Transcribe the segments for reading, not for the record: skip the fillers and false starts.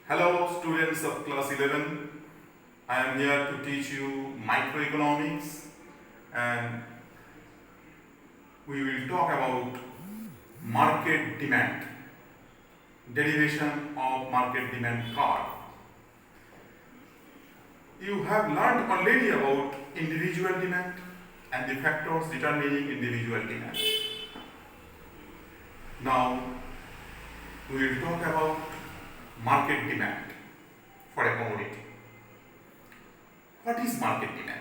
Hello students of class 11. I am here to teach you microeconomics and we will talk about market demand, derivation of market demand curve. You have learned already about individual demand and the factors determining individual demand. Now we will talk about market demand for a commodity. What is market demand?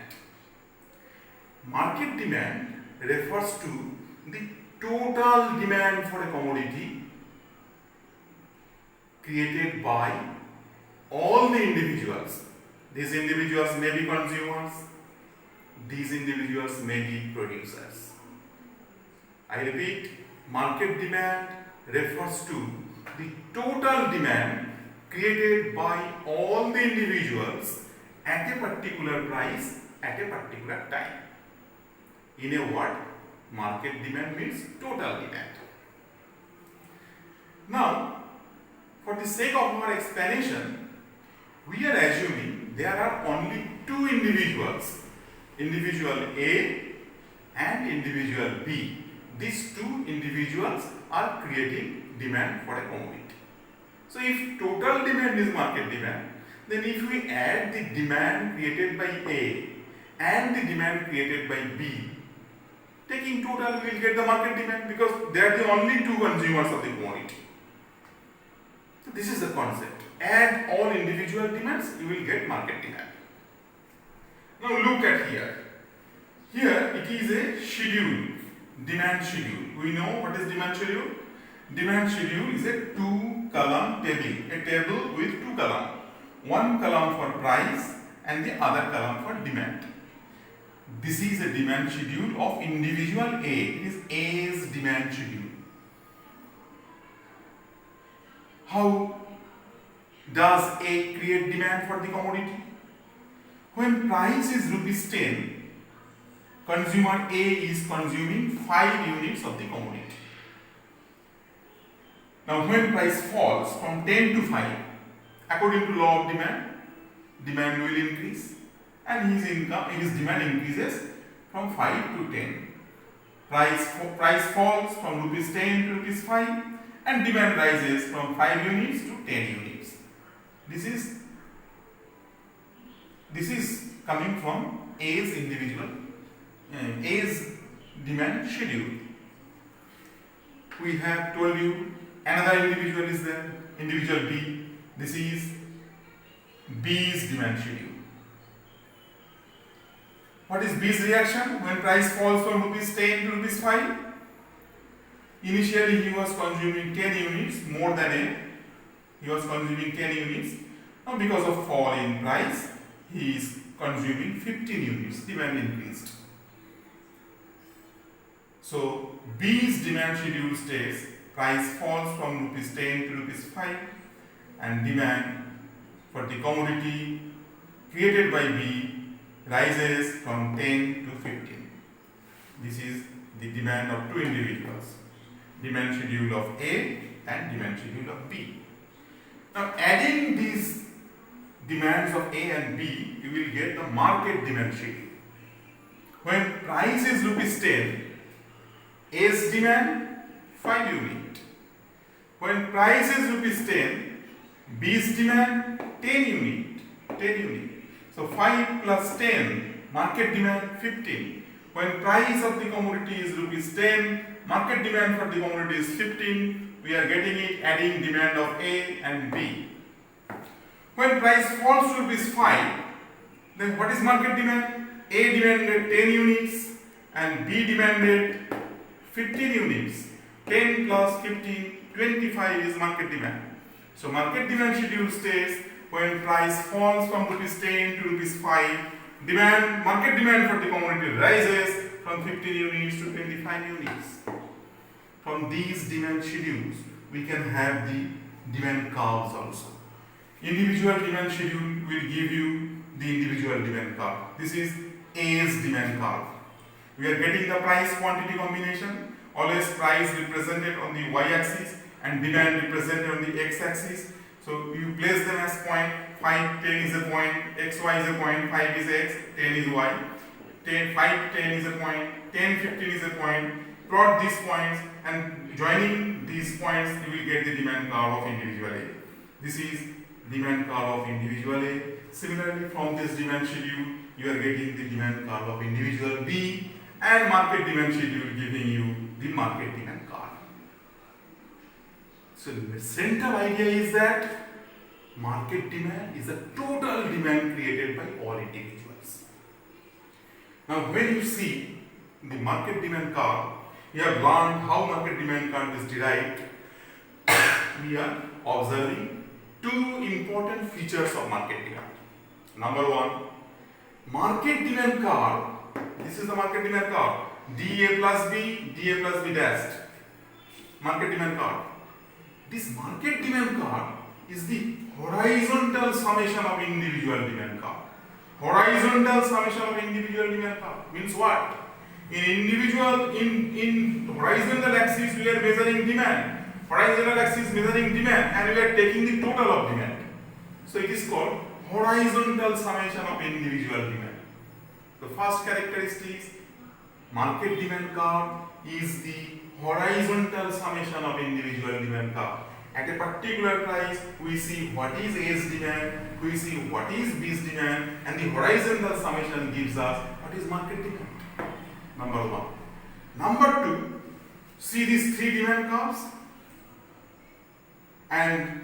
Market demand refers to the total demand for a commodity created by all the individuals. These individuals may be consumers, these individuals may be producers. I repeat, market demand refers to the total demand created by all the individuals at a particular price at a particular time. In a word, market demand means total demand. Now, for the sake of our explanation, we are assuming there are only two individuals, individual A and individual B. These two individuals are creating demand for a commodity. So if total demand is market demand, then if we add the demand created by A and the demand created by B, taking total we will get the market demand because they are the only two consumers of the commodity. So this is the concept. Add all individual demands, you will get market demand. Now look at here. Here it is a schedule, demand schedule. We know what is demand schedule? Demand schedule is a two-column table, a table with two columns. One column for price and the other column for demand. This is a demand schedule of individual A. It is A's demand schedule. How does A create demand for the commodity? When price is rupees 10, consumer A is consuming 5 units of the commodity. Now when price falls from 10 to 5, according to law of demand, demand will increase and his demand increases from 5 to 10. Price falls from rupees 10 to rupees 5 and demand rises from 5 units to 10 units. This is coming from A's A's demand schedule. We have told you another individual is there, individual B. This is B's demand schedule. What is B's reaction when price falls from rupees 10 to rupees 5? Initially he was consuming 10 units more than A. He was consuming 10 units. Now because of fall in price, he is consuming 15 units. Demand increased. So B's demand schedule states price falls from rupees 10 to rupees 5 and demand for the commodity created by B rises from 10 to 15. This is the demand of two individuals. Demand schedule of A and demand schedule of B. Now adding these demands of A and B, you will get the market demand schedule. When price is rupees 10, A's demand 5 unit. When price is rupees 10, B's demand 10 unit. So 5 plus 10, market demand 15. When price of the commodity is rupees 10, market demand for the commodity is 15. We are getting it adding demand of A and B. When price falls to rupees 5, then what is market demand? A demanded 10 units and B demanded 15 units. 10 plus 15, 25 is market demand. So market demand schedule states when price falls from rupees 10 to rupees 5, market demand for the commodity rises from 15 units to 25 units. From these demand schedules, we can have the demand curves also. Individual demand schedule will give you the individual demand curve. This is A's demand curve. We are getting the price quantity combination, always price represented on the y-axis and demand represented on the x-axis. So you place them as point. 5, 10 is a point. X, Y is a point. 5 is X. 10 is Y. 10, 5, 10 is a point. 10, 15 is a point. Plot these points and joining these points you will get the demand curve of individual A. This is demand curve of individual A. Similarly, from this demand schedule you are getting the demand curve of individual B, and market demand schedule giving you the market demand curve. So the central idea is that market demand is a total demand created by all individuals. Now when you see the market demand curve, we have learned how market demand curve is derived. We are observing two important features of market demand. Number one, market demand curve. This is the market demand curve. dA plus B, dA plus B dashed. Market demand curve. This market demand curve is the horizontal summation of individual demand curve. Horizontal summation of individual demand curve means what? In horizontal axis we are measuring demand. Horizontal axis measuring demand, and we are taking the total of demand. So it is called horizontal summation of individual demand. The first characteristic, market demand curve is the horizontal summation of individual demand curve. At a particular price, we see what is A's demand, we see what is B's demand, and the horizontal summation gives us what is market demand. Number one. Number two, see these three demand curves, and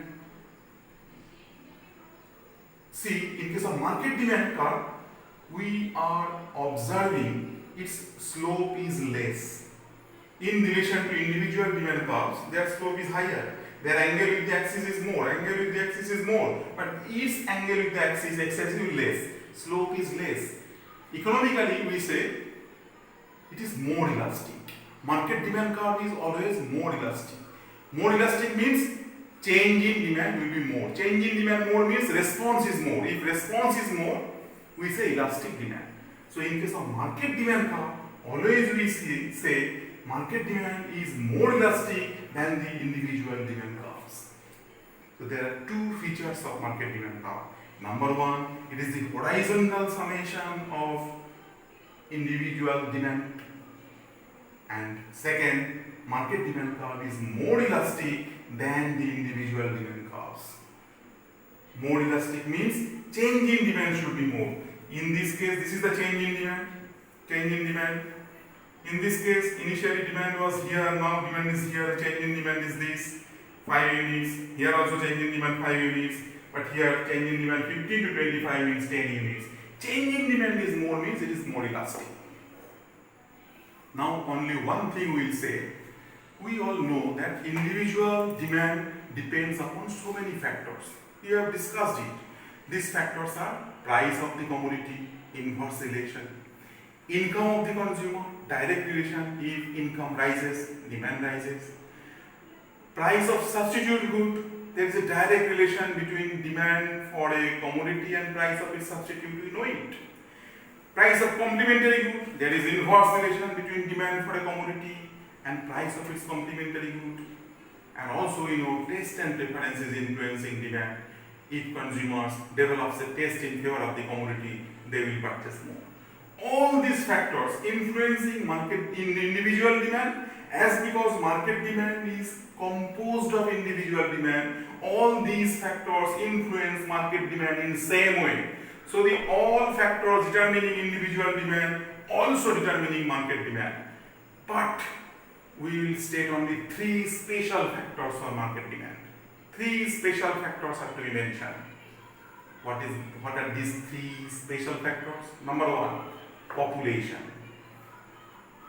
see in case of market demand curve, we are observing its slope is less. In relation to individual demand curves, their slope is higher. Their angle with the axis is more, angle with the axis is more, but its angle with the axis is excessively less. Slope is less. Economically, we say it is more elastic. Market demand curve is always more elastic. More elastic means change in demand will be more. Change in demand more means response is more. If response is more, we say elastic demand. So in case of market demand curve, always we say market demand is more elastic than the individual demand curves. So there are two features of market demand curve. Number one, it is the horizontal summation of individual demand, and second, market demand curve is more elastic than the individual demand curves. More elastic means change in demand should be more. In this case, this is the change in demand. Change in demand. In this case, initially demand was here, now demand is here. Change in demand is this 5 units. Here also change in demand 5 units. But here change in demand 15 to 25 means 10 units. Change in demand is more means it is more elastic. Now only one thing we will say. We all know that individual demand depends upon so many factors. We have discussed it. These factors are price of the commodity, inverse relation, income of the consumer, direct relation, if income rises, demand rises. Price of substitute good, there is a direct relation between demand for a commodity and price of its substitute, we know it. Price of complementary good, there is inverse relation between demand for a commodity and price of its complementary good. And also we know taste and preferences influencing demand. If consumers develops a taste in favor of the commodity, they will purchase more. All these factors influencing market in individual demand, as because market demand is composed of individual demand, all these factors influence market demand in same way. So the all factors determining individual demand also determining market demand. But we will state only three special factors for market demand. Three special factors have to be mentioned. What are these three special factors? Number one, population.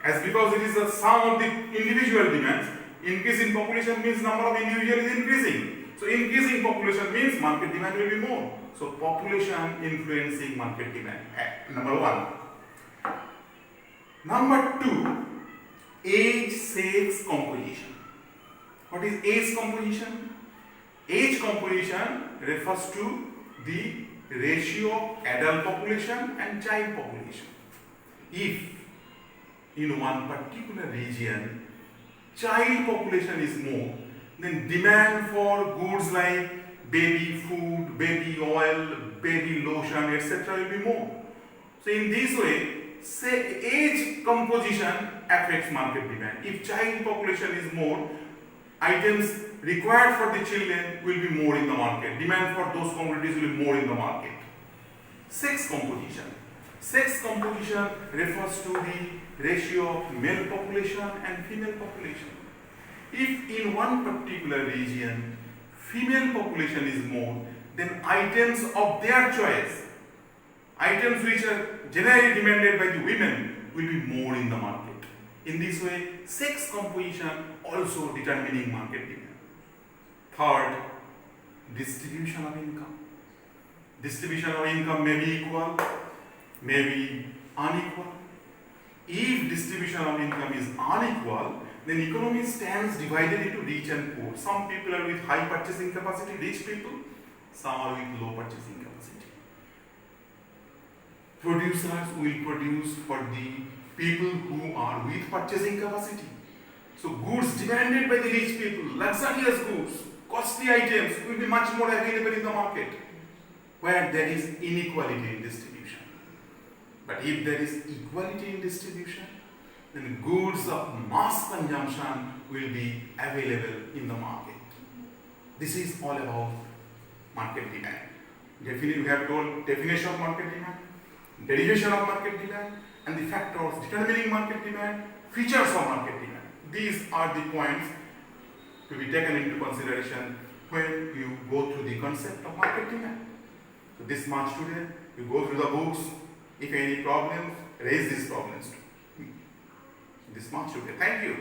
As because it is the sum of the individual demands, increase in population means number of individuals is increasing. So increasing population means market demand will be more. So population influencing market demand. Number one. Number two, age, sex, composition. What is age composition? Age composition refers to the ratio of adult population and child population. If in one particular region child population is more, then demand for goods like baby food, baby oil, baby lotion, etc. will be more. So in this way, say age composition affects market demand. If child population is more, items required for the children will be more in the market. Demand for those commodities will be more in the market. Sex composition. Sex composition refers to the ratio of male population and female population. If in one particular region female population is more, then items of their choice, items which are generally demanded by the women, will be more in the market. In this way, sex composition also determining market demand. Third, distribution of income. Distribution of income may be equal, may be unequal. If distribution of income is unequal, then economy stands divided into rich and poor. Some people are with high purchasing capacity, rich people, some are with low purchasing capacity. Producers will produce for the people who are with purchasing capacity. So goods demanded by the rich people, luxurious goods, costly items will be much more available in the market where there is inequality in distribution. But if there is equality in distribution, then goods of mass consumption will be available in the market. This is all about market demand. We have told definition of market demand, derivation of market demand, and the factors determining market demand, features of market demand. These are the points to be taken into consideration when you go through the concept of market demand. So this much today, you go through the books. If any problems, raise these problems to me. This much today. Thank you.